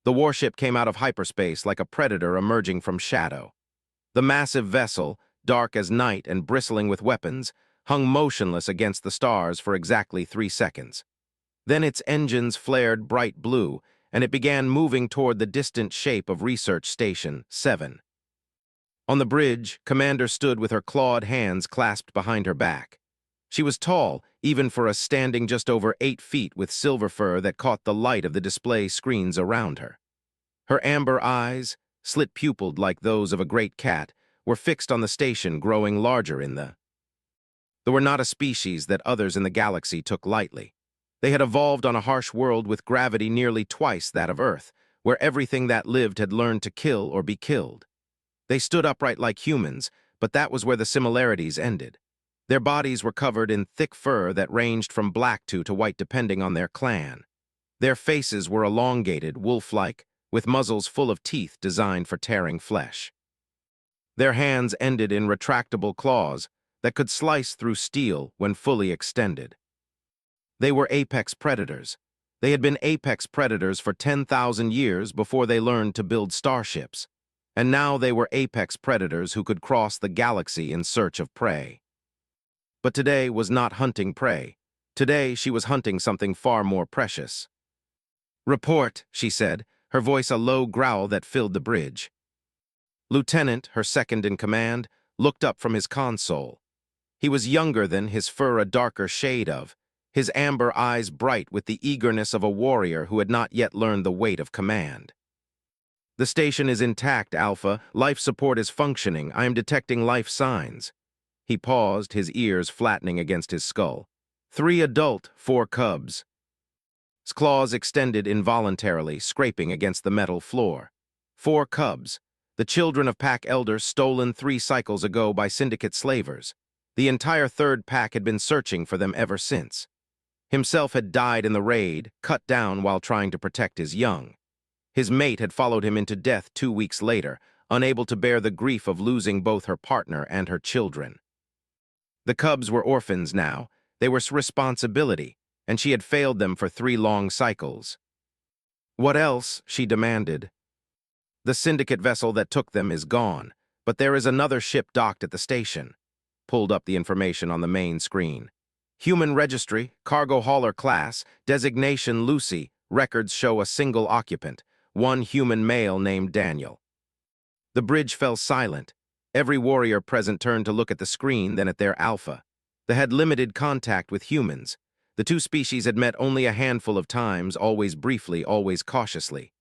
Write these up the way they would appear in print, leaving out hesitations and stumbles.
The warship came out of hyperspace like a predator emerging from shadow. The massive vessel, dark as night and bristling with weapons, hung motionless against the stars for exactly 3 seconds. Then its engines flared bright blue, and it began moving toward the distant shape of Research Station 7. On the bridge, Commander stood with her clawed hands clasped behind her back. She was tall, even for a standing just over 8 feet with silver fur that caught the light of the display screens around her. Her amber eyes, slit-pupilled like those of a great cat, were fixed on the station growing larger in the... They were not a species that others in the galaxy took lightly. They had evolved on a harsh world with gravity nearly twice that of Earth, where everything that lived had learned to kill or be killed. They stood upright like humans, but that was where the similarities ended. Their bodies were covered in thick fur that ranged from black to white depending on their clan. Their faces were elongated, wolf-like, with muzzles full of teeth designed for tearing flesh. Their hands ended in retractable claws that could slice through steel when fully extended. They were apex predators. They had been apex predators for 10,000 years before they learned to build starships. And now they were apex predators who could cross the galaxy in search of prey. But today was not hunting prey. Today she was hunting something far more precious. "Report," she said, her voice a low growl that filled the bridge. Lieutenant, her second in command, looked up from his console. He was younger than, his fur a darker shade of, his amber eyes bright with the eagerness of a warrior who had not yet learned the weight of command. "The station is intact, Alpha. Life support is functioning. I am detecting life signs." He paused, his ears flattening against his skull. 3 adult, 4 cubs. His claws extended involuntarily, scraping against the metal floor. 4 cubs, the children of pack elders stolen 3 cycles ago by syndicate slavers. The entire 3rd pack had been searching for them ever since. Himself had died in the raid, cut down while trying to protect his young. His mate had followed him into death 2 weeks later, unable to bear the grief of losing both her partner and her children. The cubs were orphans now. They were responsibility, and she had failed them for 3 long cycles. "What else?" she demanded. "The syndicate vessel that took them is gone, but there is another ship docked at the station." Pulled up the information on the main screen. "Human registry, cargo hauler class, designation Lucy, records show a single occupant, 1 human male named Daniel." The bridge fell silent. Every warrior present turned to look at the screen, then at their Alpha. They had limited contact with humans. The 2 species had met only a handful of times, always briefly, always cautiously.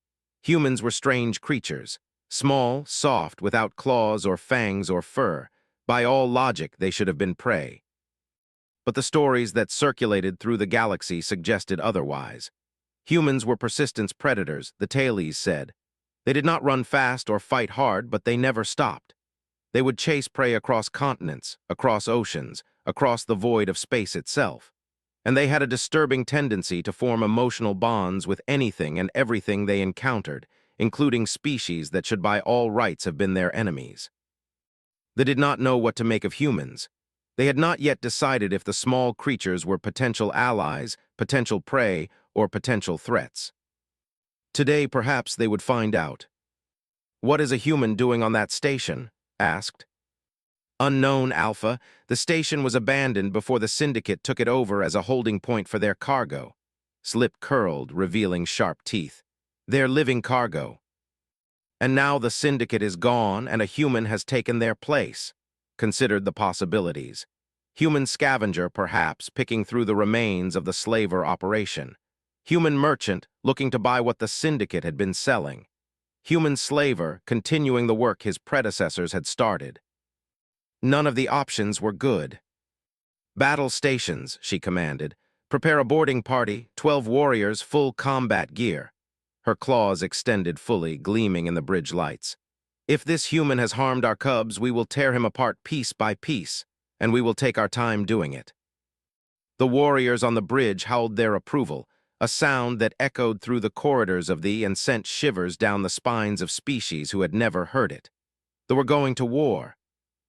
Humans were strange creatures, small, soft, without claws or fangs or fur. By all logic, they should have been prey. But the stories that circulated through the galaxy suggested otherwise. Humans were persistence predators, the tailies said. They did not run fast or fight hard, but they never stopped. They would chase prey across continents, across oceans, across the void of space itself. And they had a disturbing tendency to form emotional bonds with anything and everything they encountered, including species that should by all rights have been their enemies. They did not know what to make of humans. They had not yet decided if the small creatures were potential allies, potential prey, or potential threats. Today, perhaps they would find out. "What is a human doing on that station?" asked. "Unknown, Alpha. The station was abandoned before the Syndicate took it over as a holding point for their cargo." Slip curled, revealing sharp teeth. "Their living cargo. And now the Syndicate is gone and a human has taken their place." Considered the possibilities. Human scavenger, perhaps, picking through the remains of the slaver operation. Human merchant, looking to buy what the Syndicate had been selling. Human slaver, continuing the work his predecessors had started. None of the options were good. "Battle stations," she commanded. "Prepare a boarding party, 12 warriors, full combat gear." Her claws extended fully, gleaming in the bridge lights. "If this human has harmed our cubs, we will tear him apart piece by piece, and we will take our time doing it." The warriors on the bridge howled their approval, a sound that echoed through the corridors of the and sent shivers down the spines of species who had never heard it. They were going to war.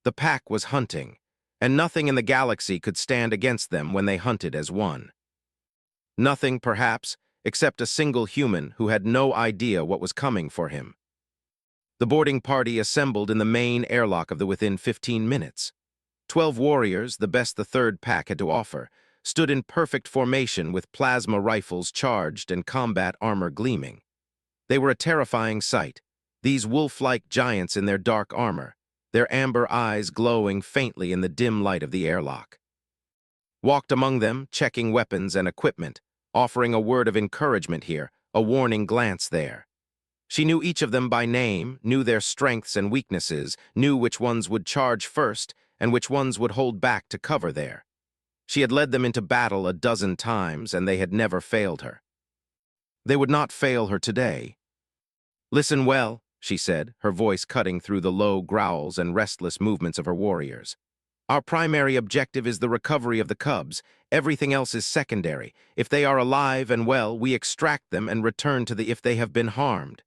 The pack was hunting, and nothing in the galaxy could stand against them when they hunted as one. Nothing, perhaps, except a single human who had no idea what was coming for him. The boarding party assembled in the main airlock of the within 15 minutes. 12 warriors, the best the third pack had to offer, stood in perfect formation with plasma rifles charged and combat armor gleaming. They were a terrifying sight, these wolf-like giants in their dark armor, their amber eyes glowing faintly in the dim light of the airlock. Walked among them, checking weapons and equipment, offering a word of encouragement here, a warning glance there. She knew each of them by name, knew their strengths and weaknesses, knew which ones would charge first and which ones would hold back to cover there. She had led them into battle a dozen times, and they had never failed her. They would not fail her today. "Listen well," she said, her voice cutting through the low growls and restless movements of her warriors. "Our primary objective is the recovery of the cubs. Everything else is secondary. If they are alive and well, we extract them and return to the if they have been harmed."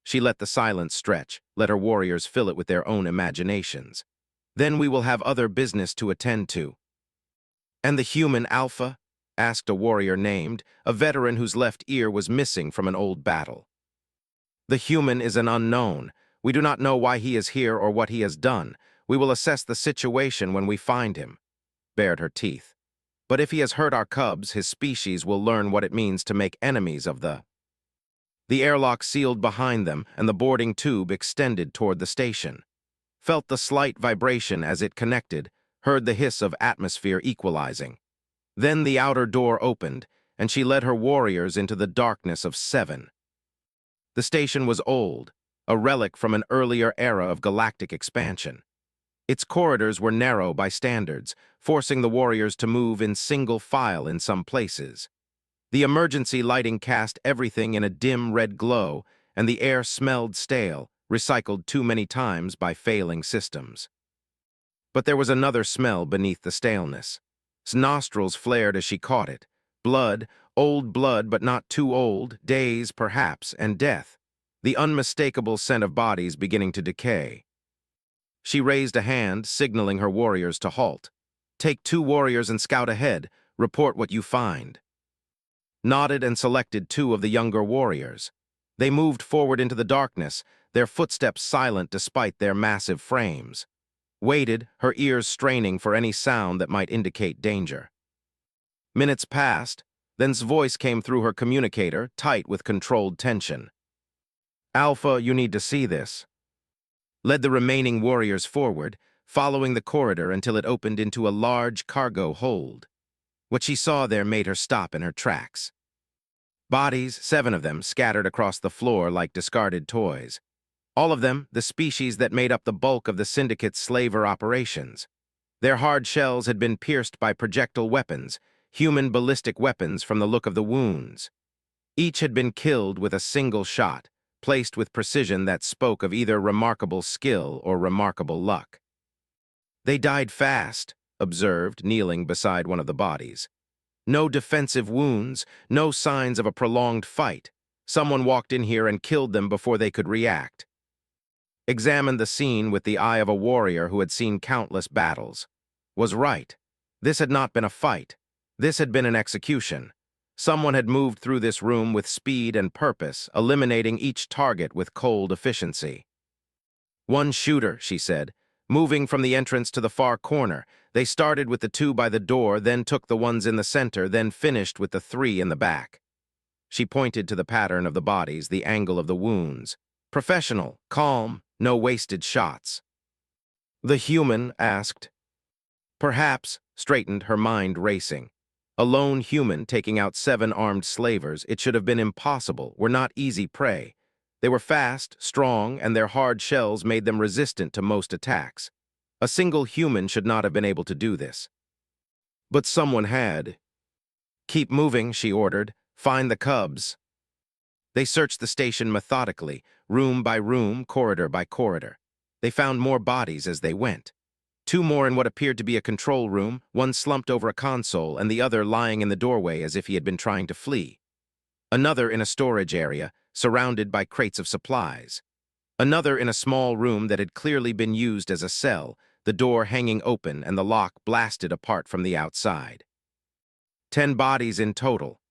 She let the silence stretch, let her warriors fill it with their own imaginations. "Then we will have other business to attend to." "And the human Alpha?" asked a warrior named, a veteran whose left ear was missing from an old battle. "The human is an unknown. We do not know why he is here or what he has done. We will assess the situation when we find him," bared her teeth. "But if he has hurt our cubs, his species will learn what it means to make enemies of the—" The airlock sealed behind them, and the boarding tube extended toward the station. Felt the slight vibration as it connected, heard the hiss of atmosphere equalizing. Then the outer door opened, and she led her warriors into the darkness of 7. The station was old, a relic from an earlier era of galactic expansion. Its corridors were narrow by standards, forcing the warriors to move in single file in some places. The emergency lighting cast everything in a dim red glow, and the air smelled stale, recycled too many times by failing systems. But there was another smell beneath the staleness. Nostrils flared as she caught it. Blood, old blood but not too old, days perhaps, and death. The unmistakable scent of bodies beginning to decay. She raised a hand, signaling her warriors to halt. "Take 2 warriors and scout ahead. Report what you find." Nodded and selected 2 of the younger warriors. They moved forward into the darkness, their footsteps silent despite their massive frames. Waited, her ears straining for any sound that might indicate danger. Minutes passed, then's voice came through her communicator, tight with controlled tension. "Alpha, you need to see this." Led the remaining warriors forward, following the corridor until it opened into a large cargo hold. What she saw there made her stop in her tracks. Bodies, 7 of them, scattered across the floor like discarded toys. All of them, the species that made up the bulk of the Syndicate's slaver operations. Their hard shells had been pierced by projectile weapons, human ballistic weapons from the look of the wounds. Each had been killed with a single shot, placed with precision that spoke of either remarkable skill or remarkable luck. "They died fast," observed, kneeling beside one of the bodies. "No defensive wounds, no signs of a prolonged fight. Someone walked in here and killed them before they could react." Examined the scene with the eye of a warrior who had seen countless battles. Was right. This had not been a fight. This had been an execution. Someone had moved through this room with speed and purpose, eliminating each target with cold efficiency. "One shooter," she said, moving from the entrance to the far corner. They started with the 2 by the door, then took the ones in the center, then finished with the 3 in the back. She pointed to the pattern of the bodies, the angle of the wounds. Professional, calm, no wasted shots. "The human?" asked. "Perhaps," straightened, her mind racing. A lone human taking out 7 armed slavers, it should have been impossible, were not easy prey. They were fast, strong, and their hard shells made them resistant to most attacks. A single human should not have been able to do this. But someone had. "Keep moving," she ordered. "Find the cubs." They searched the station methodically, room by room, corridor by corridor. They found more bodies as they went. 2 more in what appeared to be a control room, one slumped over a console and the other lying in the doorway as if he had been trying to flee. Another in a storage area, surrounded by crates of supplies. Another in a small room that had clearly been used as a cell, the door hanging open and the lock blasted apart from the outside. 10 bodies in total.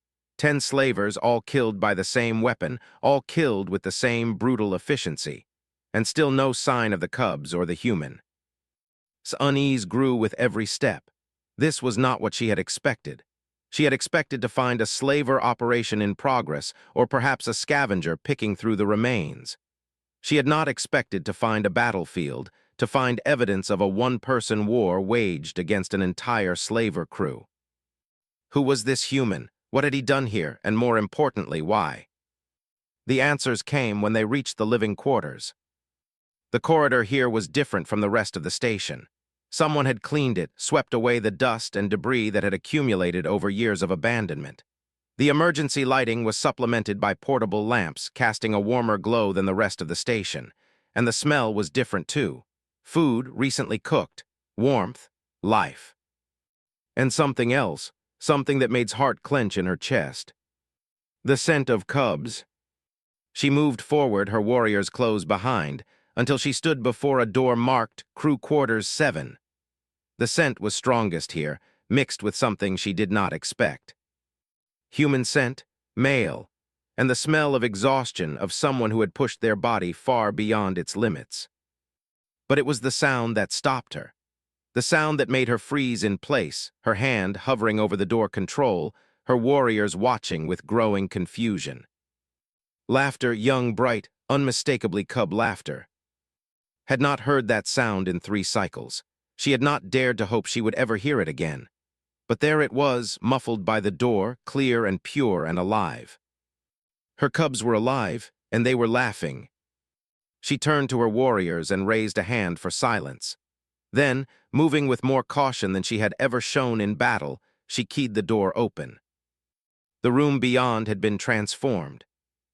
10 slavers, all killed by the same weapon, all killed with the same brutal efficiency, and still no sign of the cubs or the human. Unease grew with every step. This was not what she had expected. She had expected to find a slaver operation in progress, or perhaps a scavenger picking through the remains. She had not expected to find a battlefield, to find evidence of a one-person war waged against an entire slaver crew. Who was this human? What had he done here? And more importantly, why? The answers came when they reached the living quarters. The corridor here was different from the rest of the station. Someone had cleaned it, swept away the dust and debris that had accumulated over years of abandonment. The emergency lighting was supplemented by portable lamps, casting a warmer glow than the rest of the station. And the smell was different too. Food recently cooked, warmth, life. And something else, something that made her heart clench in her chest. The scent of cubs. She moved forward, her warriors closed behind, until she stood before a door marked Crew Quarters 7. The scent was strongest here, mixed with something she did not expect. Human scent, male, and the smell of exhaustion of someone who had pushed their body far beyond its limits. But it was the sound that stopped her. The sound that made her freeze in place, her hand hovering over the door control, her warriors watching with growing confusion. Laughter, young, bright, unmistakably cub laughter. Had not heard that sound in 3 cycles. She had not dared to hope she would ever hear it again. But there it was, muffled by the door, clear and pure and alive. Her cubs were alive, and they were laughing. She turned to her warriors and raised a hand for silence. Then, moving with more caution than she had ever shown in battle, she keyed the door open. The room beyond had been transformed.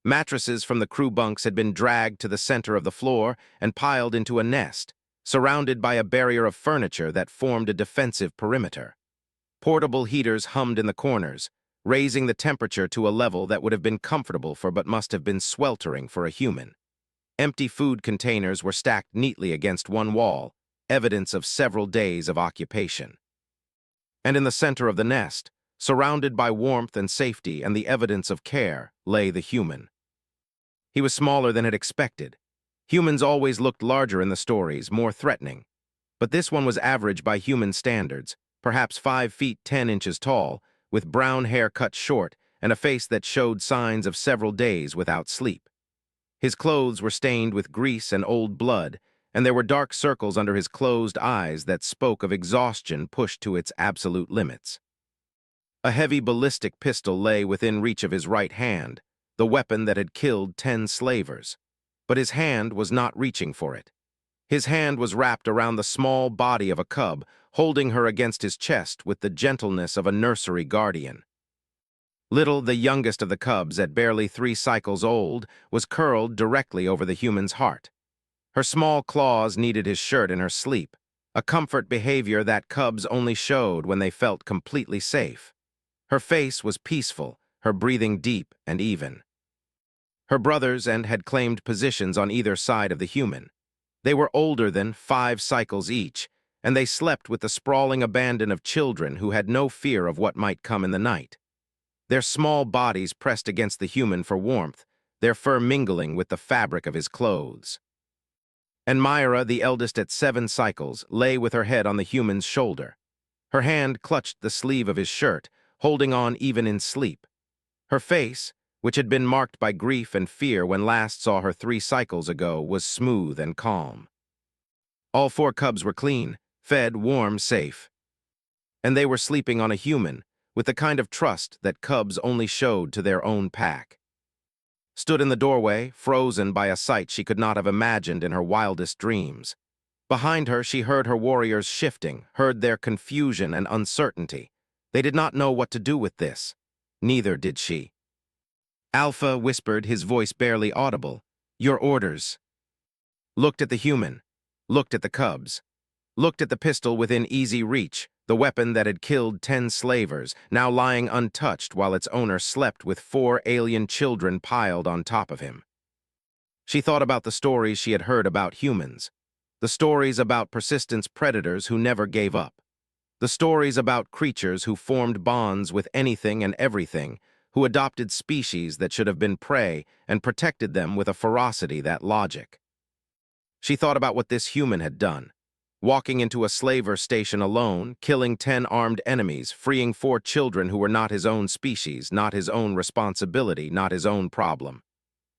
Mattresses from the crew bunks had been dragged to the center of the floor and piled into a nest, surrounded by a barrier of furniture that formed a defensive perimeter. Portable heaters hummed in the corners, raising the temperature to a level that would have been comfortable for but must have been sweltering for a human. Empty food containers were stacked neatly against one wall, evidence of several days of occupation. And in the center of the nest, surrounded by warmth and safety and the evidence of care, lay the human. He was smaller than had expected. Humans always looked larger in the stories, more threatening. But this one was average by human standards, perhaps 5 feet 10 inches tall, with brown hair cut short and a face that showed signs of several days without sleep. His clothes were stained with grease and old blood, and there were dark circles under his closed eyes that spoke of exhaustion pushed to its absolute limits. A heavy ballistic pistol lay within reach of his right hand, the weapon that had killed 10 slavers. But his hand was not reaching for it. His hand was wrapped around the small body of a cub, holding her against his chest with the gentleness of a nursery guardian. Little, the youngest of the cubs, at barely 3 cycles old, was curled directly over the human's heart. Her small claws kneaded his shirt in her sleep, a comfort behavior that cubs only showed when they felt completely safe. Her face was peaceful, her breathing deep and even. Her brothers had claimed positions on either side of the human. They were older than 5 cycles each, and they slept with the sprawling abandon of children who had no fear of what might come in the night. Their small bodies pressed against the human for warmth, their fur mingling with the fabric of his clothes. And Myra, the eldest at 7 cycles, lay with her head on the human's shoulder. Her hand clutched the sleeve of his shirt, holding on even in sleep. Her face, which had been marked by grief and fear when last saw her 3 cycles ago, was smooth and calm. All 4 cubs were clean, fed, warm, safe. And they were sleeping on a human, with the kind of trust that cubs only showed to their own pack. Stood in the doorway, frozen by a sight she could not have imagined in her wildest dreams. Behind her, she heard her warriors shifting, heard their confusion and uncertainty. They did not know what to do with this. Neither did she. Alpha whispered, his voice barely audible, "Your orders." Looked at the human, looked at the cubs, looked at the pistol within easy reach, the weapon that had killed 10 slavers, now lying untouched while its owner slept with 4 alien children piled on top of him. She thought about the stories she had heard about humans, the stories about persistent predators who never gave up, the stories about creatures who formed bonds with anything and everything, who adopted species that should have been prey and protected them with a ferocity that logic. She thought about what this human had done. Walking into a slaver station alone, killing 10 armed enemies, freeing 4 children who were not his own species, not his own responsibility, not his own problem.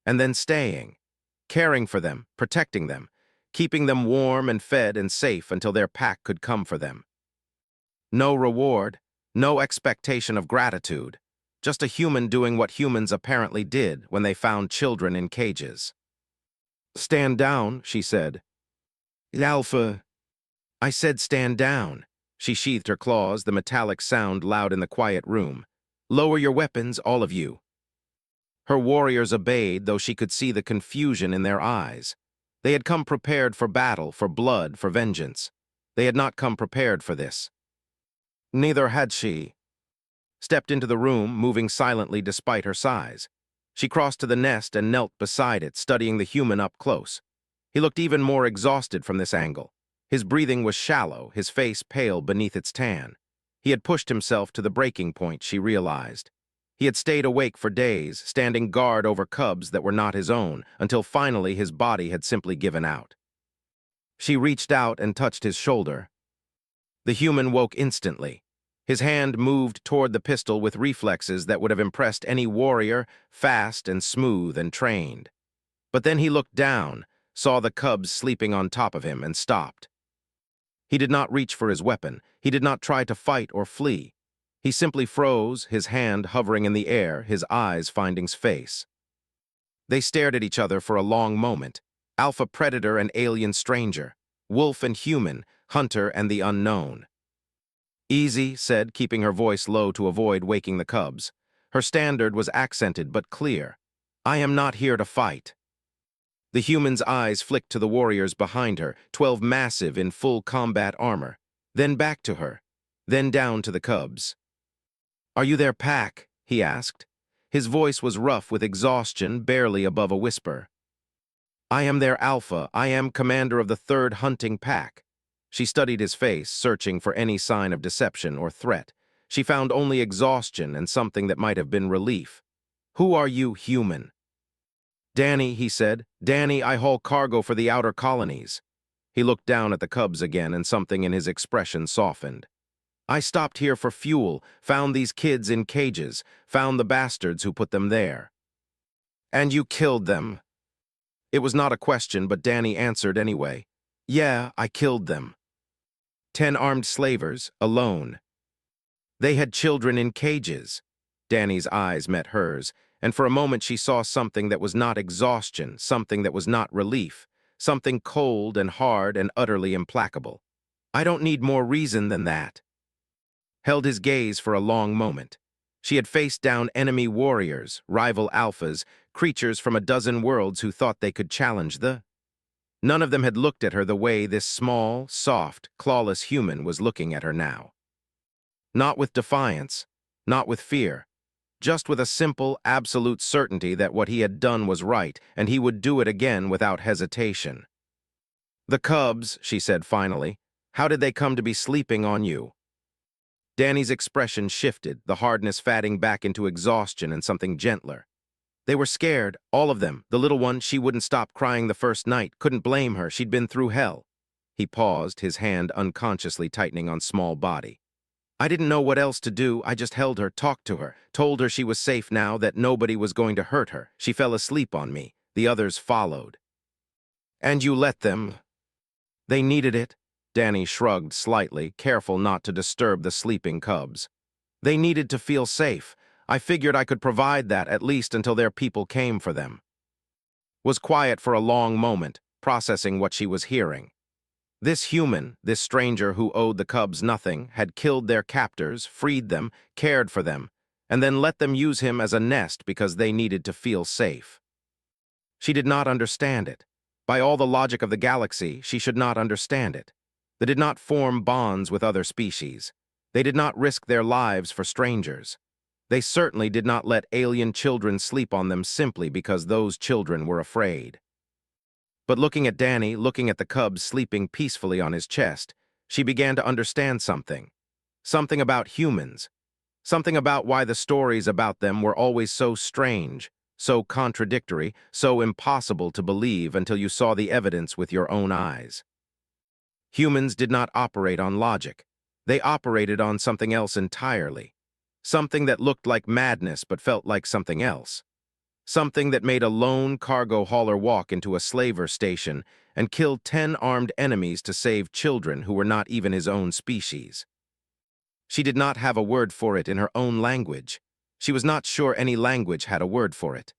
And then staying, caring for them, protecting them, keeping them warm and fed and safe until their pack could come for them. No reward, no expectation of gratitude, just a human doing what humans apparently did when they found children in cages. "Stand down," she said. "Alpha." "I said stand down." She sheathed her claws, the metallic sound loud in the quiet room. "Lower your weapons, all of you." Her warriors obeyed, though she could see the confusion in their eyes. They had come prepared for battle, for blood, for vengeance. They had not come prepared for this. Neither had she. Stepped into the room, moving silently despite her size. She crossed to the nest and knelt beside it, studying the human up close. He looked even more exhausted from this angle. His breathing was shallow, his face pale beneath its tan. He had pushed himself to the breaking point, she realized. He had stayed awake for days, standing guard over cubs that were not his own, until finally his body had simply given out. She reached out and touched his shoulder. The human woke instantly. His hand moved toward the pistol with reflexes that would have impressed any warrior, fast and smooth and trained. But then he looked down, saw the cubs sleeping on top of him, and stopped. He did not reach for his weapon. He did not try to fight or flee. He simply froze, his hand hovering in the air, his eyes finding space. They stared at each other for a long moment. Alpha predator and alien stranger. Wolf and human, hunter and the unknown. "Easy," said, keeping her voice low to avoid waking the cubs. Her standard was accented but clear. "I am not here to fight." The human's eyes flicked to the warriors behind her, 12 massive in full combat armor. Then back to her. Then down to the cubs. "Are you their pack?" he asked. His voice was rough with exhaustion, barely above a whisper. "I am their alpha. I am commander of the 3rd hunting pack." She studied his face, searching for any sign of deception or threat. She found only exhaustion and something that might have been relief. "Who are you, human?" "Danny," he said. "Danny, I haul cargo for the outer colonies." He looked down at the cubs again, and something in his expression softened. "I stopped here for fuel, found these kids in cages, found the bastards who put them there." "And you killed them?" It was not a question, but Danny answered anyway. "Yeah, I killed them." 10 armed slavers, alone. They had children in cages. Danny's eyes met hers, and for a moment she saw something that was not exhaustion, something that was not relief, something cold and hard and utterly implacable. "I don't need more reason than that." Held his gaze for a long moment. She had faced down enemy warriors, rival alphas, creatures from a dozen worlds who thought they could challenge the... None of them had looked at her the way this small, soft, clawless human was looking at her now. Not with defiance, not with fear, just with a simple, absolute certainty that what he had done was right, and he would do it again without hesitation. "The cubs," she said finally, "how did they come to be sleeping on you?" Danny's expression shifted, the hardness fading back into exhaustion and something gentler. "They were scared, all of them. The little one, she wouldn't stop crying the first night. Couldn't blame her, she'd been through hell." He paused, his hand unconsciously tightening on small body. "I didn't know what else to do. I just held her, talked to her, told her she was safe now, that nobody was going to hurt her. She fell asleep on me. The others followed." "And you let them?" "They needed it." Danny shrugged slightly, careful not to disturb the sleeping cubs. "They needed to feel safe. I figured I could provide that, at least until their people came for them." Was quiet for a long moment, processing what she was hearing. This human, this stranger who owed the cubs nothing, had killed their captors, freed them, cared for them, and then let them use him as a nest because they needed to feel safe. She did not understand it. By all the logic of the galaxy, she should not understand it. They did not form bonds with other species. They did not risk their lives for strangers. They certainly did not let alien children sleep on them simply because those children were afraid. But looking at Danny, looking at the cubs sleeping peacefully on his chest, she began to understand something. Something about humans. Something about why the stories about them were always so strange, so contradictory, so impossible to believe until you saw the evidence with your own eyes. Humans did not operate on logic. They operated on something else entirely. Something that looked like madness but felt like something else. Something that made a lone cargo hauler walk into a slaver station and killed 10 armed enemies to save children who were not even his own species. She did not have a word for it in her own language. She was not sure any language had a word for it.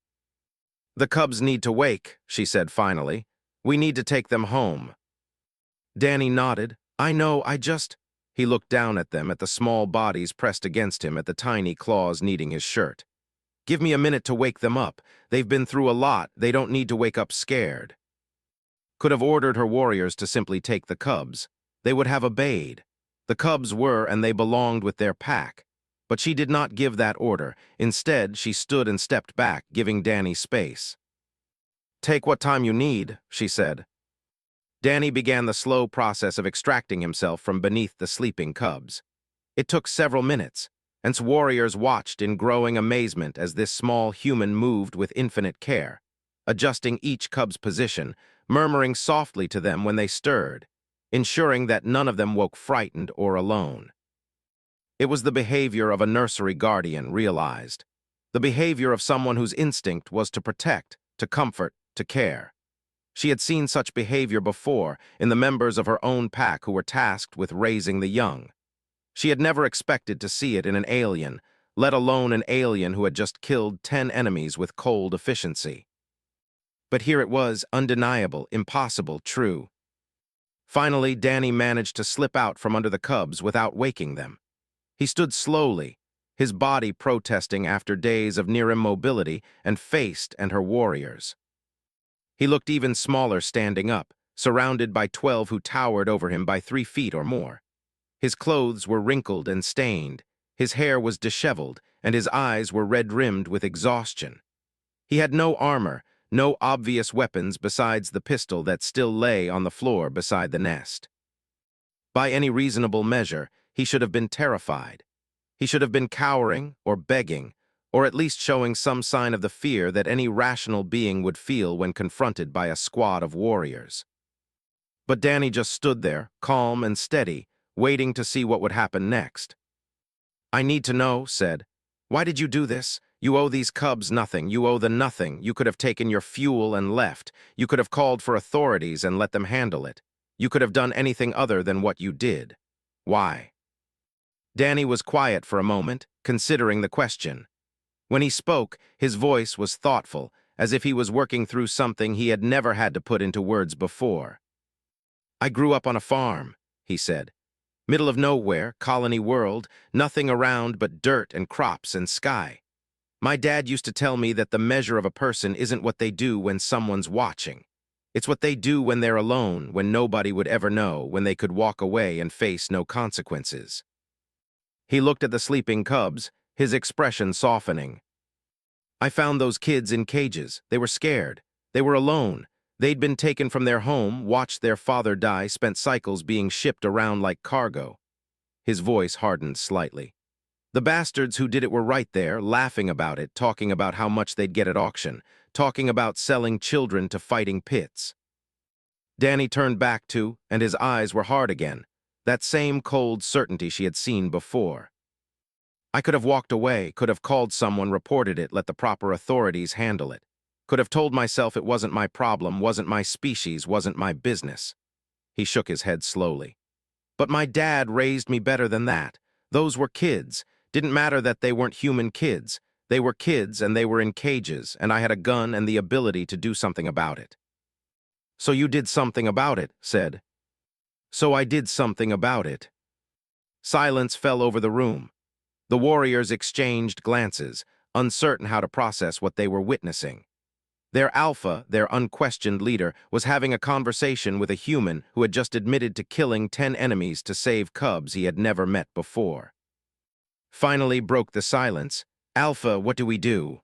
"The cubs need to wake," she said finally. "We need to take them home." Danny nodded. "I know, I just—" He looked down at them, at the small bodies pressed against him, at the tiny claws kneading his shirt. "Give me a minute to wake them up. They've been through a lot. They don't need to wake up scared." Could have ordered her warriors to simply take the cubs. They would have obeyed. The cubs were, and they belonged with their pack. But she did not give that order. Instead, she stood and stepped back, giving Danny space. "Take what time you need," she said. Danny began the slow process of extracting himself from beneath the sleeping cubs. It took several minutes, and warriors watched in growing amazement as this small human moved with infinite care, adjusting each cub's position, murmuring softly to them when they stirred, ensuring that none of them woke frightened or alone. It was the behavior of a nursery guardian, realized. The behavior of someone whose instinct was to protect, to comfort, to care. She had seen such behavior before in the members of her own pack who were tasked with raising the young. She had never expected to see it in an alien, let alone an alien who had just killed 10 enemies with cold efficiency. But here it was, undeniable, impossible, true. Finally, Danny managed to slip out from under the cubs without waking them. He stood slowly, his body protesting after days of near immobility, and faced her warriors. He looked even smaller standing up, surrounded by 12 who towered over him by 3 feet or more. His clothes were wrinkled and stained, his hair was disheveled, and his eyes were red-rimmed with exhaustion. He had no armor, no obvious weapons besides the pistol that still lay on the floor beside the nest. By any reasonable measure, he should have been terrified. He should have been cowering or begging, or at least showing some sign of the fear that any rational being would feel when confronted by a squad of warriors. But Danny just stood there, calm and steady, waiting to see what would happen next. "I need to know," said. "Why did you do this? You owe these cubs nothing. You owe them nothing. You could have taken your fuel and left. You could have called for authorities and let them handle it. You could have done anything other than what you did. Why?" Danny was quiet for a moment, considering the question. When he spoke, his voice was thoughtful, as if he was working through something he had never had to put into words before. "I grew up on a farm," he said. "Middle of nowhere, colony world, nothing around but dirt and crops and sky. My dad used to tell me that the measure of a person isn't what they do when someone's watching. It's what they do when they're alone, when nobody would ever know, when they could walk away and face no consequences." He looked at the sleeping cubs, his expression softening. "I found those kids in cages. They were scared. They were alone. They'd been taken from their home, watched their father die, spent cycles being shipped around like cargo." His voice hardened slightly. "The bastards who did it were right there, laughing about it, talking about how much they'd get at auction, talking about selling children to fighting pits." Danny turned back to, and his eyes were hard again, that same cold certainty she had seen before. "I could have walked away, could have called someone, reported it, let the proper authorities handle it. Could have told myself it wasn't my problem, wasn't my species, wasn't my business." He shook his head slowly. "But my dad raised me better than that. Those were kids. Didn't matter that they weren't human kids. They were kids and they were in cages, and I had a gun and the ability to do something about it." "So you did something about it," said. "So I did something about it." Silence fell over the room. The warriors exchanged glances, uncertain how to process what they were witnessing. Their alpha, their unquestioned leader, was having a conversation with a human who had just admitted to killing 10 enemies to save cubs he had never met before. Finally broke the silence. "Alpha, what do we do?"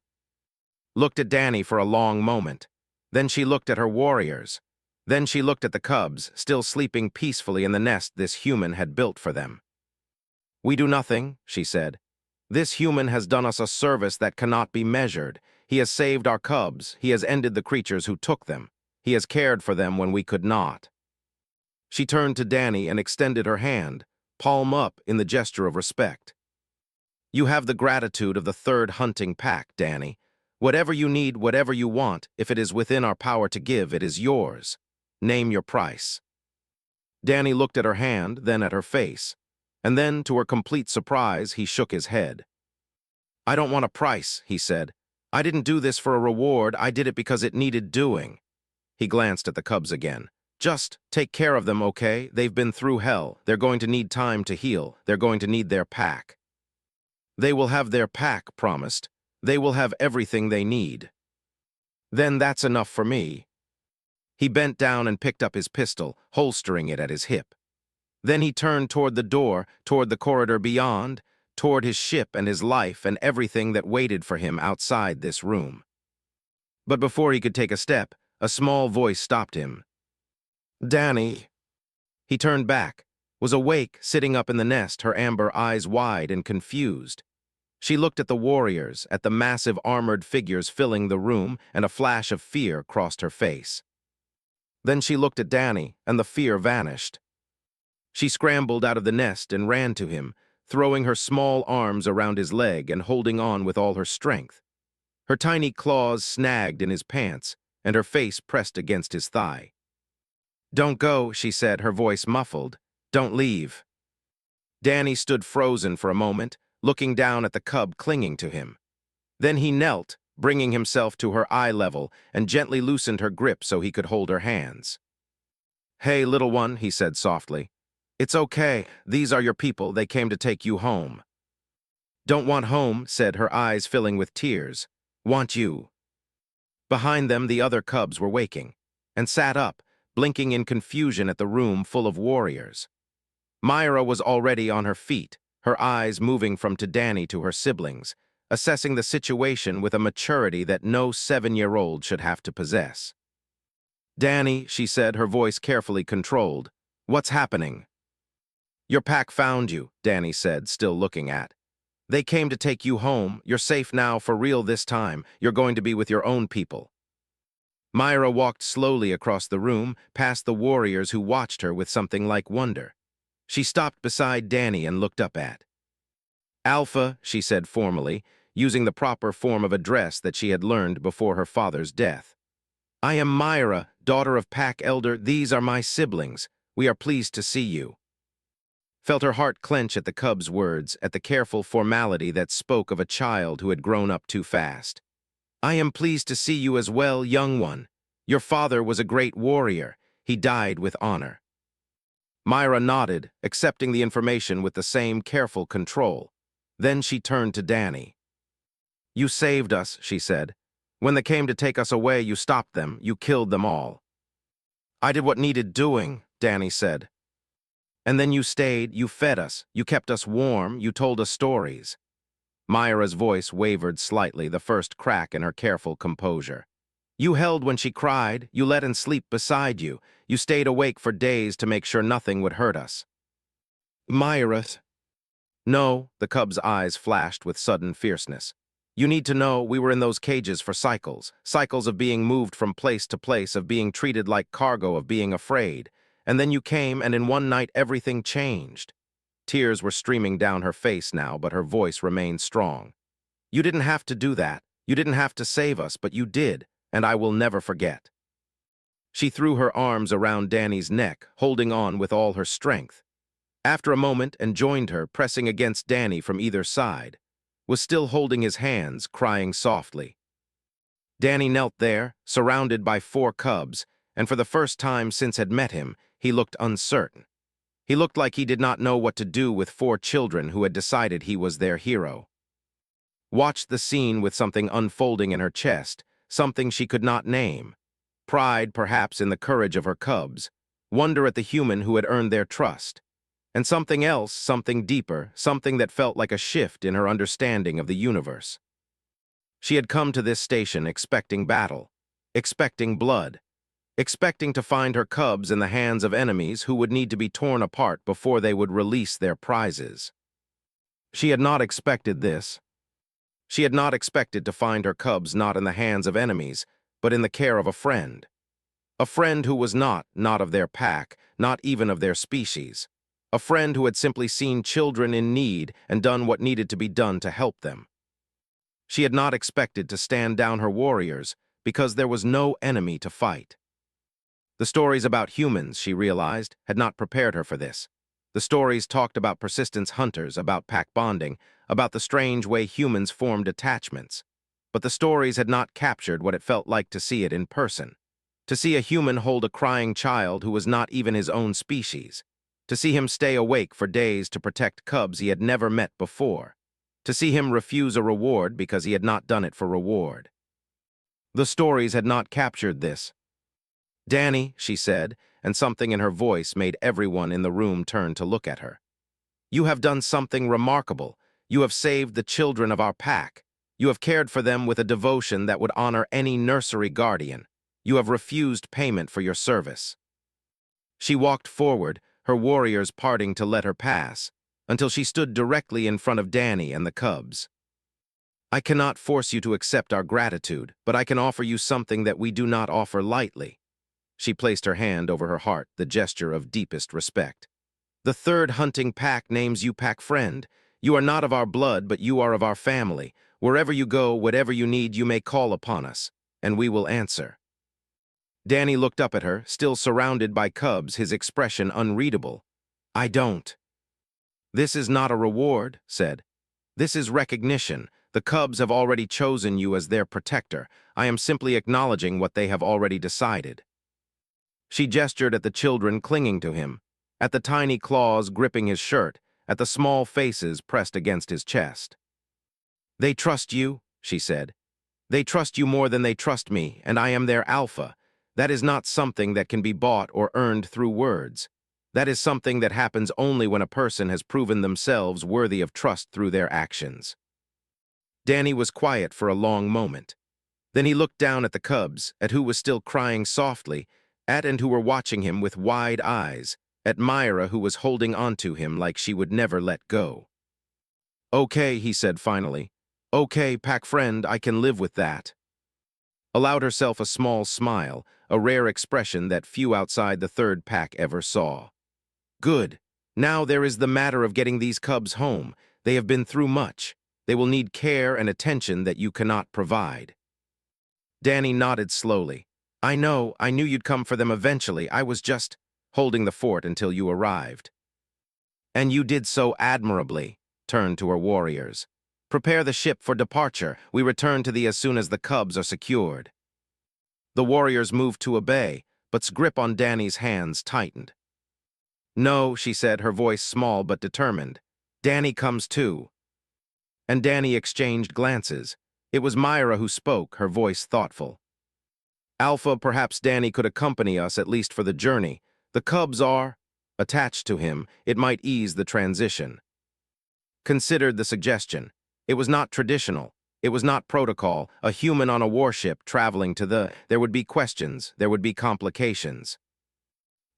Looked at Danny for a long moment. Then she looked at her warriors. Then she looked at the cubs, still sleeping peacefully in the nest this human had built for them. "We do nothing," she said. This human has done us a service that cannot be measured. He has saved our cubs. He has ended the creatures who took them. He has cared for them when we could not." She turned to Danny and extended her hand, palm up in the gesture of respect. "You have the gratitude of the third hunting pack, Danny. Whatever you need, whatever you want, if it is within our power to give, it is yours. Name your price." Danny looked at her hand, then at her face, and then, to her complete surprise, he shook his head. "I don't want a price," he said. "I didn't do this for a reward, I did it because it needed doing." He glanced at the cubs again. "Just take care of them, okay? They've been through hell. They're going to need time to heal. They're going to need their pack." "They will have their pack," promised. "They will have everything they need." "Then that's enough for me." He bent down and picked up his pistol, holstering it at his hip. Then he turned toward the door, toward the corridor beyond, toward his ship and his life and everything that waited for him outside this room. But before he could take a step, a small voice stopped him. "Danny." He turned back, was awake, sitting up in the nest, her amber eyes wide and confused. She looked at the warriors, at the massive armored figures filling the room, and a flash of fear crossed her face. Then she looked at Danny, and the fear vanished. She scrambled out of the nest and ran to him, throwing her small arms around his leg and holding on with all her strength. Her tiny claws snagged in his pants, and her face pressed against his thigh. "Don't go," she said, her voice muffled. "Don't leave." Danny stood frozen for a moment, looking down at the cub clinging to him. Then he knelt, bringing himself to her eye level, and gently loosened her grip so he could hold her hands. "Hey, little one," he said softly. "It's okay. These are your people. They came to take you home." "Don't want home," said, her eyes filling with tears. "Want you." Behind them, the other cubs were waking, and sat up, blinking in confusion at the room full of warriors. Myra was already on her feet, her eyes moving from Danny to her siblings, assessing the situation with a maturity that no 7-year-old should have to possess. "Danny," she said, her voice carefully controlled, "what's happening?" "Your pack found you," Danny said, still looking at. "They came to take you home. You're safe now, for real this time. You're going to be with your own people." Myra walked slowly across the room, past the warriors who watched her with something like wonder. She stopped beside Danny and looked up at. "Alpha," she said formally, using the proper form of address that she had learned before her father's death. "I am Myra, daughter of Pack Elder. These are my siblings. We are pleased to see you." Felt her heart clench at the cub's words, at the careful formality that spoke of a child who had grown up too fast. "I am pleased to see you as well, young one. Your father was a great warrior. He died with honor." Myra nodded, accepting the information with the same careful control. Then she turned to Danny. "You saved us," she said. "When they came to take us away, you stopped them. You killed them all." "I did what needed doing," Danny said. "And then you stayed, you fed us, you kept us warm, you told us stories." Myra's voice wavered slightly, the first crack in her careful composure. "You held when she cried, you let in sleep beside you, you stayed awake for days to make sure nothing would hurt us." "Myra." "No," the cub's eyes flashed with sudden fierceness. "You need to know we were in those cages for cycles, cycles of being moved from place to place, of being treated like cargo, of being afraid. And then you came, and in one night everything changed." Tears were streaming down her face now, but her voice remained strong. "You didn't have to do that. You didn't have to save us, but you did, and I will never forget." She threw her arms around Danny's neck, holding on with all her strength. After a moment, and joined her, pressing against Danny from either side, was still holding his hands, crying softly. Danny knelt there, surrounded by 4 cubs, and for the first time since had met him, he looked uncertain. He looked like he did not know what to do with 4 children who had decided he was their hero. Watched the scene with something unfolding in her chest, something she could not name. Pride, perhaps, in the courage of her cubs, wonder at the human who had earned their trust, and something else, something deeper, something that felt like a shift in her understanding of the universe. She had come to this station expecting battle, expecting blood, expecting to find her cubs in the hands of enemies who would need to be torn apart before they would release their prizes. She had not expected this. She had not expected to find her cubs not in the hands of enemies, but in the care of a friend. A friend who was not of their pack, not even of their species. A friend who had simply seen children in need and done what needed to be done to help them. She had not expected to stand down her warriors because there was no enemy to fight. The stories about humans, she realized, had not prepared her for this. The stories talked about persistence hunters, about pack bonding, about the strange way humans formed attachments. But the stories had not captured what it felt like to see it in person. To see a human hold a crying child who was not even his own species. To see him stay awake for days to protect cubs he had never met before. To see him refuse a reward because he had not done it for reward. The stories had not captured this. "Danny," she said, and something in her voice made everyone in the room turn to look at her. "You have done something remarkable. You have saved the children of our pack. You have cared for them with a devotion that would honor any nursery guardian. You have refused payment for your service." She walked forward, her warriors parting to let her pass, until she stood directly in front of Danny and the cubs. "I cannot force you to accept our gratitude, but I can offer you something that we do not offer lightly." She placed her hand over her heart, the gesture of deepest respect. "The third hunting pack names you pack friend. You are not of our blood, but you are of our family. Wherever you go, whatever you need, you may call upon us, and we will answer." Danny looked up at her, still surrounded by cubs, his expression unreadable. "I don't." "This is not a reward," said. "This is recognition. The cubs have already chosen you as their protector. I am simply acknowledging what they have already decided." She gestured at the children clinging to him, at the tiny claws gripping his shirt, at the small faces pressed against his chest. "They trust you," she said. "They trust you more than they trust me, and I am their alpha. That is not something that can be bought or earned through words. That is something that happens only when a person has proven themselves worthy of trust through their actions." Danny was quiet for a long moment. Then he looked down at the cubs, at who was still crying softly, at and who were watching him with wide eyes, at Myra who was holding onto him like she would never let go. "Okay," he said finally. "Okay, pack friend, I can live with that." Allowed herself a small smile, a rare expression that few outside the third pack ever saw. "Good. Now there is the matter of getting these cubs home. They have been through much. They will need care and attention that you cannot provide." Danny nodded slowly. I knew you'd come for them eventually. I was just holding the fort until you arrived." "And you did so admirably," turned to her warriors. "Prepare the ship for departure. We return to thee as soon as the cubs are secured." The warriors moved to obey, but's grip on Danny's hands tightened. "No," she said, her voice small but determined. "Danny comes too." And Danny exchanged glances. It was Myra who spoke, her voice thoughtful. "Alpha, perhaps Danny could accompany us, at least for the journey. The cubs are attached to him. It might ease the transition." Considered the suggestion. It was not traditional. It was not protocol. A human on a warship traveling to the... There would be questions. There would be complications.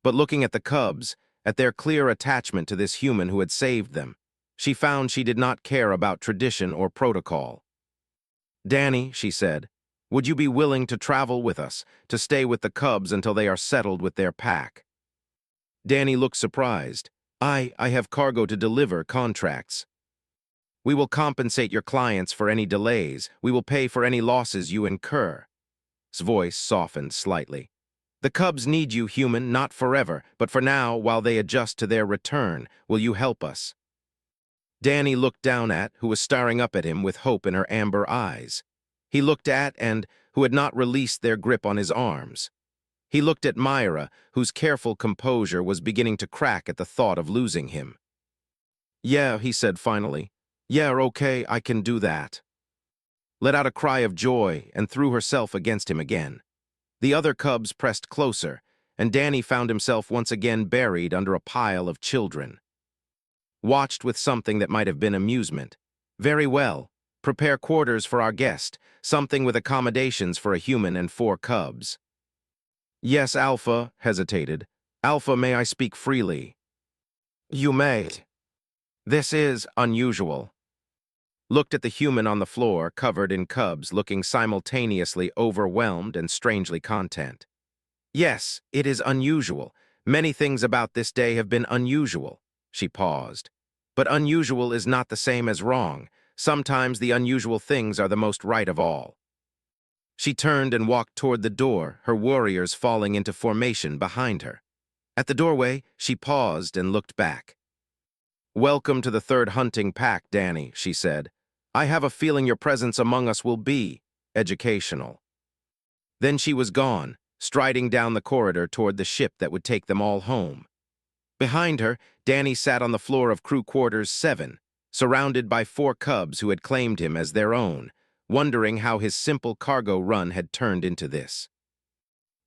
But looking at the cubs, at their clear attachment to this human who had saved them, she found she did not care about tradition or protocol. "Danny," she said, "would you be willing to travel with us, to stay with the cubs until they are settled with their pack?" Danny looked surprised. I have cargo to deliver, contracts." "We will compensate your clients for any delays. We will pay for any losses you incur." His voice softened slightly. "The cubs need you, human, not forever, but for now, while they adjust to their return. Will you help us?" Danny looked down at, who was staring up at him with hope in her amber eyes. He looked at and who had not released their grip on his arms. He looked at Myra, whose careful composure was beginning to crack at the thought of losing him. "Yeah," he said finally. "Yeah, okay, I can do that." Let out a cry of joy and threw herself against him again. The other cubs pressed closer, and Danny found himself once again buried under a pile of children. Watched with something that might have been amusement. "Very well. Prepare quarters for our guest, something with accommodations for a human and 4 cubs." "Yes, Alpha," hesitated. "Alpha, may I speak freely?" "You may." This is unusual. Looked at the human on the floor, covered in cubs, looking simultaneously overwhelmed and strangely content. Yes, it is unusual. Many things about this day have been unusual. She paused. But unusual is not the same as wrong. Sometimes the unusual things are the most right of all. She turned and walked toward the door, her warriors falling into formation behind her. At the doorway, she paused and looked back. "Welcome to the third hunting pack, Danny," she said. "I have a feeling your presence among us will be educational." Then she was gone, striding down the corridor toward the ship that would take them all home. Behind her, Danny sat on the floor of crew quarters 7, surrounded by 4 cubs who had claimed him as their own, wondering how his simple cargo run had turned into this.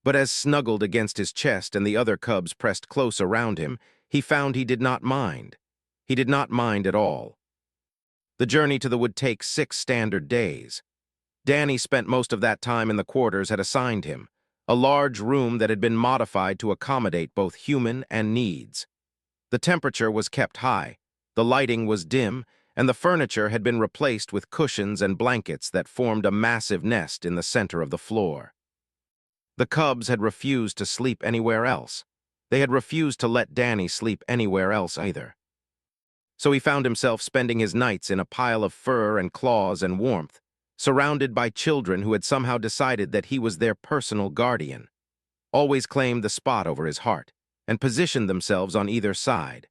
But as snuggled against his chest and the other cubs pressed close around him, he found he did not mind. He did not mind at all. The journey to the would take 6 standard days. Danny spent most of that time in the quarters had assigned him, a large room that had been modified to accommodate both human and needs. The temperature was kept high, the lighting was dim, and the furniture had been replaced with cushions and blankets that formed a massive nest in the center of the floor. The cubs had refused to sleep anywhere else. They had refused to let Danny sleep anywhere else either. So he found himself spending his nights in a pile of fur and claws and warmth, surrounded by children who had somehow decided that he was their personal guardian, always claimed the spot over his heart, and positioned themselves on either side.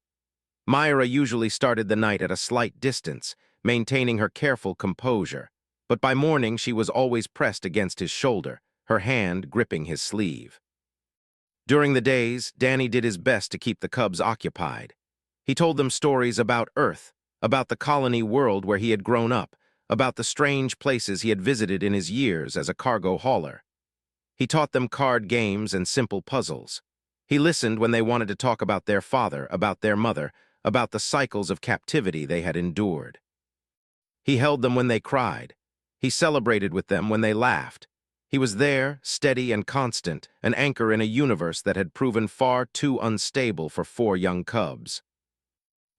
Myra usually started the night at a slight distance, maintaining her careful composure, but by morning she was always pressed against his shoulder, her hand gripping his sleeve. During the days, Danny did his best to keep the cubs occupied. He told them stories about Earth, about the colony world where he had grown up, about the strange places he had visited in his years as a cargo hauler. He taught them card games and simple puzzles. He listened when they wanted to talk about their father, about their mother, about the cycles of captivity they had endured. He held them when they cried. He celebrated with them when they laughed. He was there, steady and constant, an anchor in a universe that had proven far too unstable for 4 young cubs.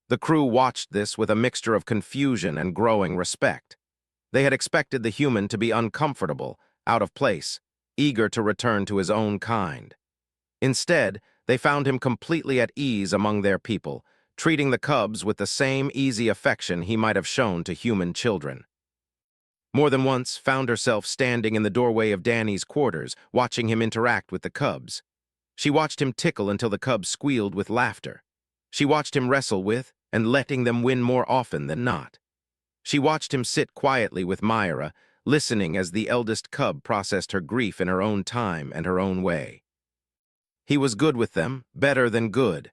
The crew watched this with a mixture of confusion and growing respect. They had expected the human to be uncomfortable, out of place, eager to return to his own kind. Instead, they found him completely at ease among their people, treating the cubs with the same easy affection he might have shown to human children. More than once found herself standing in the doorway of Danny's quarters, watching him interact with the cubs. She watched him tickle until the cubs squealed with laughter. She watched him wrestle with and letting them win more often than not. She watched him sit quietly with Myra, listening as the eldest cub processed her grief in her own time and her own way. He was good with them, better than good.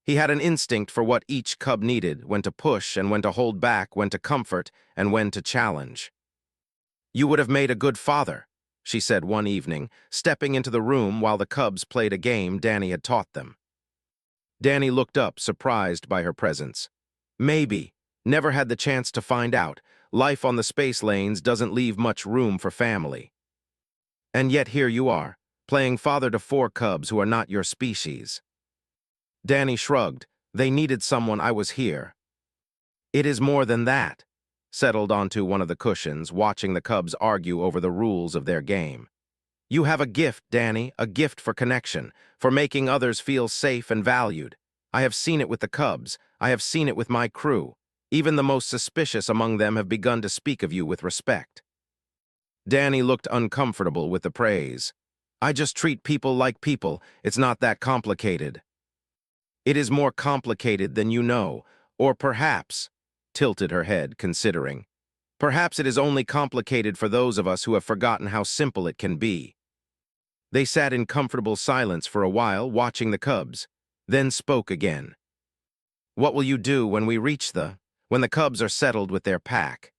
He had an instinct for what each cub needed, when to push and when to hold back, when to comfort and when to challenge. "You would have made a good father," she said one evening, stepping into the room while the cubs played a game Danny had taught them. Danny looked up, surprised by her presence. "Maybe. Never had the chance to find out. Life on the space lanes doesn't leave much room for family. And yet here you are, playing father to 4 cubs who are not your species." Danny shrugged. "They needed someone. I was here." "It is more than that," settled onto one of the cushions, watching the cubs argue over the rules of their game. "You have a gift, Danny, a gift for connection, for making others feel safe and valued. I have seen it with the cubs. I have seen it with my crew. Even the most suspicious among them have begun to speak of you with respect." Danny looked uncomfortable with the praise. "I just treat people like people. It's not that complicated." "It is more complicated than you know, or perhaps," tilted her head, considering, "perhaps it is only complicated for those of us who have forgotten how simple it can be." They sat in comfortable silence for a while, watching the cubs, then spoke again. "What will you do when we reach when the cubs are settled with their pack?"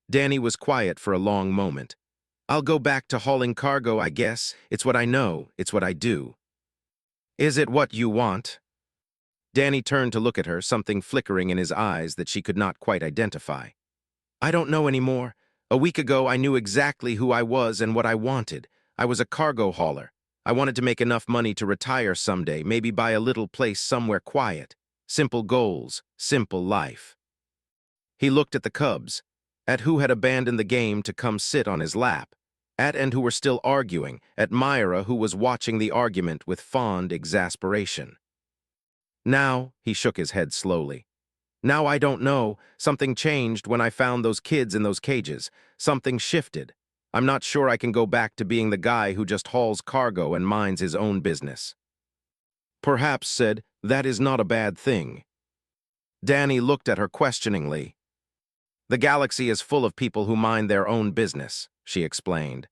Danny was quiet for a long moment. "I'll go back to hauling cargo, I guess. It's what I know. It's what I do." "Is it what you want?" Danny turned to look at her, something flickering in his eyes that she could not quite identify. "I don't know anymore. A week ago, I knew exactly who I was and what I wanted. I was a cargo hauler. I wanted to make enough money to retire someday, maybe buy a little place somewhere quiet. simple goals, simple life. He looked at the cubs, at who had abandoned the game to come sit on his lap, at and who were still arguing, at Myra who was watching the argument with fond exasperation. Now, he shook his head slowly. Now I don't know. Something changed when I found those kids in those cages. Something shifted. I'm not sure I can go back to being the guy who just hauls cargo and minds his own business. Perhaps said, that is not a bad thing. Danny looked at her questioningly. The galaxy is full of people who mind their own business, she explained.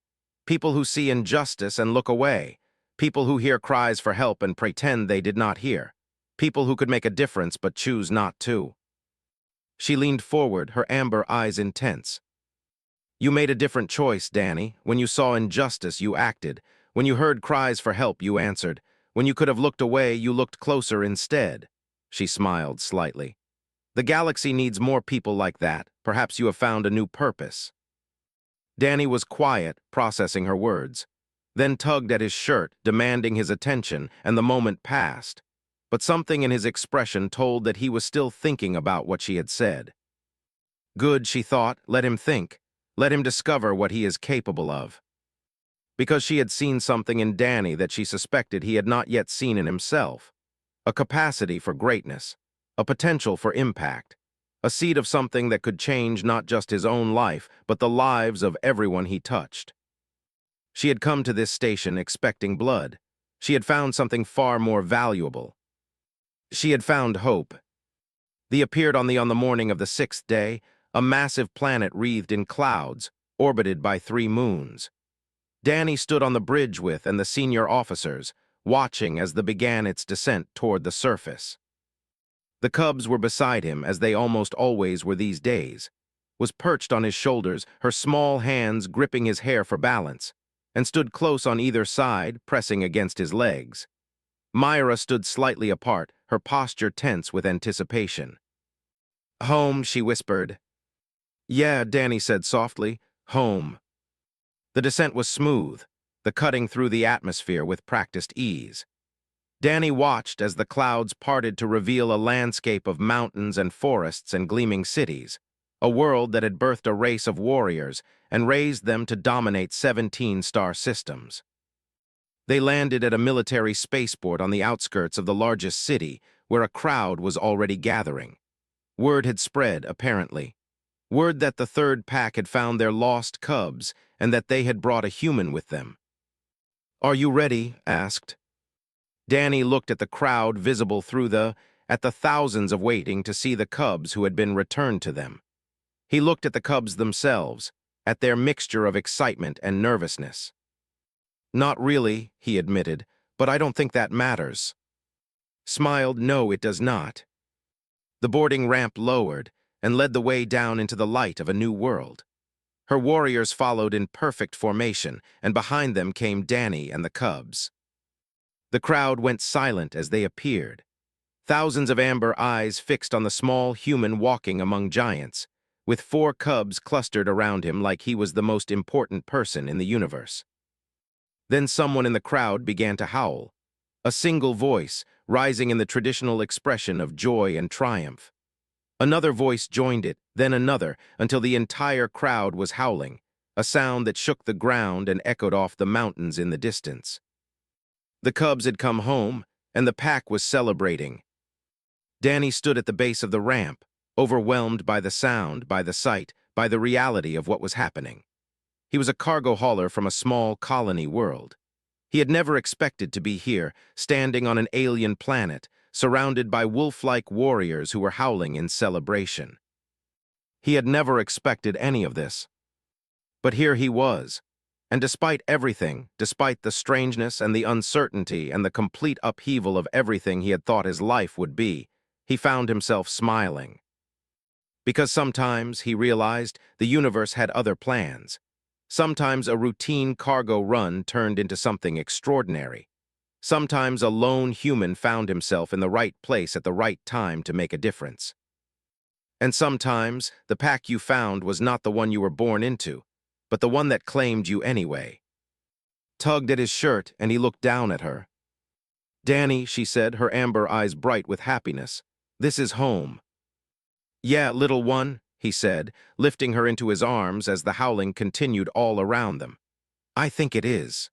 People who see injustice and look away. People who hear cries for help and pretend they did not hear. People who could make a difference but choose not to. She leaned forward, her amber eyes intense. You made a different choice, Danny. When you saw injustice, you acted. When you heard cries for help, you answered. When you could have looked away, you looked closer instead. She smiled slightly. The galaxy needs more people like that. Perhaps you have found a new purpose. Danny was quiet, processing her words, then tugged at his shirt, demanding his attention, and the moment passed. But something in his expression told that he was still thinking about what she had said. Good, she thought, let him think. Let him discover what he is capable of. Because she had seen something in Danny that she suspected he had not yet seen in himself. A capacity for greatness, a potential for impact, a seed of something that could change not just his own life, but the lives of everyone he touched. She had come to this station expecting blood. She had found something far more valuable. She had found hope. They appeared on the morning of the 6th day, a massive planet wreathed in clouds, orbited by 3 moons. Danny stood on the bridge with and the senior officers, watching as the began its descent toward the surface. The cubs were beside him, as they almost always were these days, was perched on his shoulders, her small hands gripping his hair for balance, and stood close on either side, pressing against his legs. Myra stood slightly apart, her posture tense with anticipation. Home, she whispered. Yeah, Danny said softly, home. The descent was smooth, the cutting through the atmosphere with practiced ease. Danny watched as the clouds parted to reveal a landscape of mountains and forests and gleaming cities, a world that had birthed a race of warriors and raised them to dominate 17 star systems. They landed at a military spaceport on the outskirts of the largest city, where a crowd was already gathering. Word had spread, apparently. Word that the third pack had found their lost cubs and that they had brought a human with them. Are you ready? Asked. Danny looked at the crowd visible at the thousands of waiting to see the cubs who had been returned to them. He looked at the cubs themselves, at their mixture of excitement and nervousness. Not really, he admitted, but I don't think that matters. Smiled, no, it does not. The boarding ramp lowered and led the way down into the light of a new world. Her warriors followed in perfect formation, and behind them came Danny and the cubs. The crowd went silent as they appeared. Thousands of amber eyes fixed on the small human walking among giants, with 4 cubs clustered around him like he was the most important person in the universe. Then someone in the crowd began to howl, a single voice rising in the traditional expression of joy and triumph. Another voice joined it, then another, until the entire crowd was howling, a sound that shook the ground and echoed off the mountains in the distance. The cubs had come home, and the pack was celebrating. Danny stood at the base of the ramp, overwhelmed by the sound, by the sight, by the reality of what was happening. He was a cargo hauler from a small colony world. He had never expected to be here, standing on an alien planet, surrounded by wolf-like warriors who were howling in celebration. He had never expected any of this. But here he was, and despite everything, despite the strangeness and the uncertainty and the complete upheaval of everything he had thought his life would be, he found himself smiling. Because sometimes, he realized, the universe had other plans. Sometimes a routine cargo run turned into something extraordinary. Sometimes a lone human found himself in the right place at the right time to make a difference. And sometimes, the pack you found was not the one you were born into, but the one that claimed you anyway. Tugged at his shirt, and he looked down at her. Danny, she said, her amber eyes bright with happiness. This is home. Yeah, little one, he said, lifting her into his arms as the howling continued all around them. I think it is.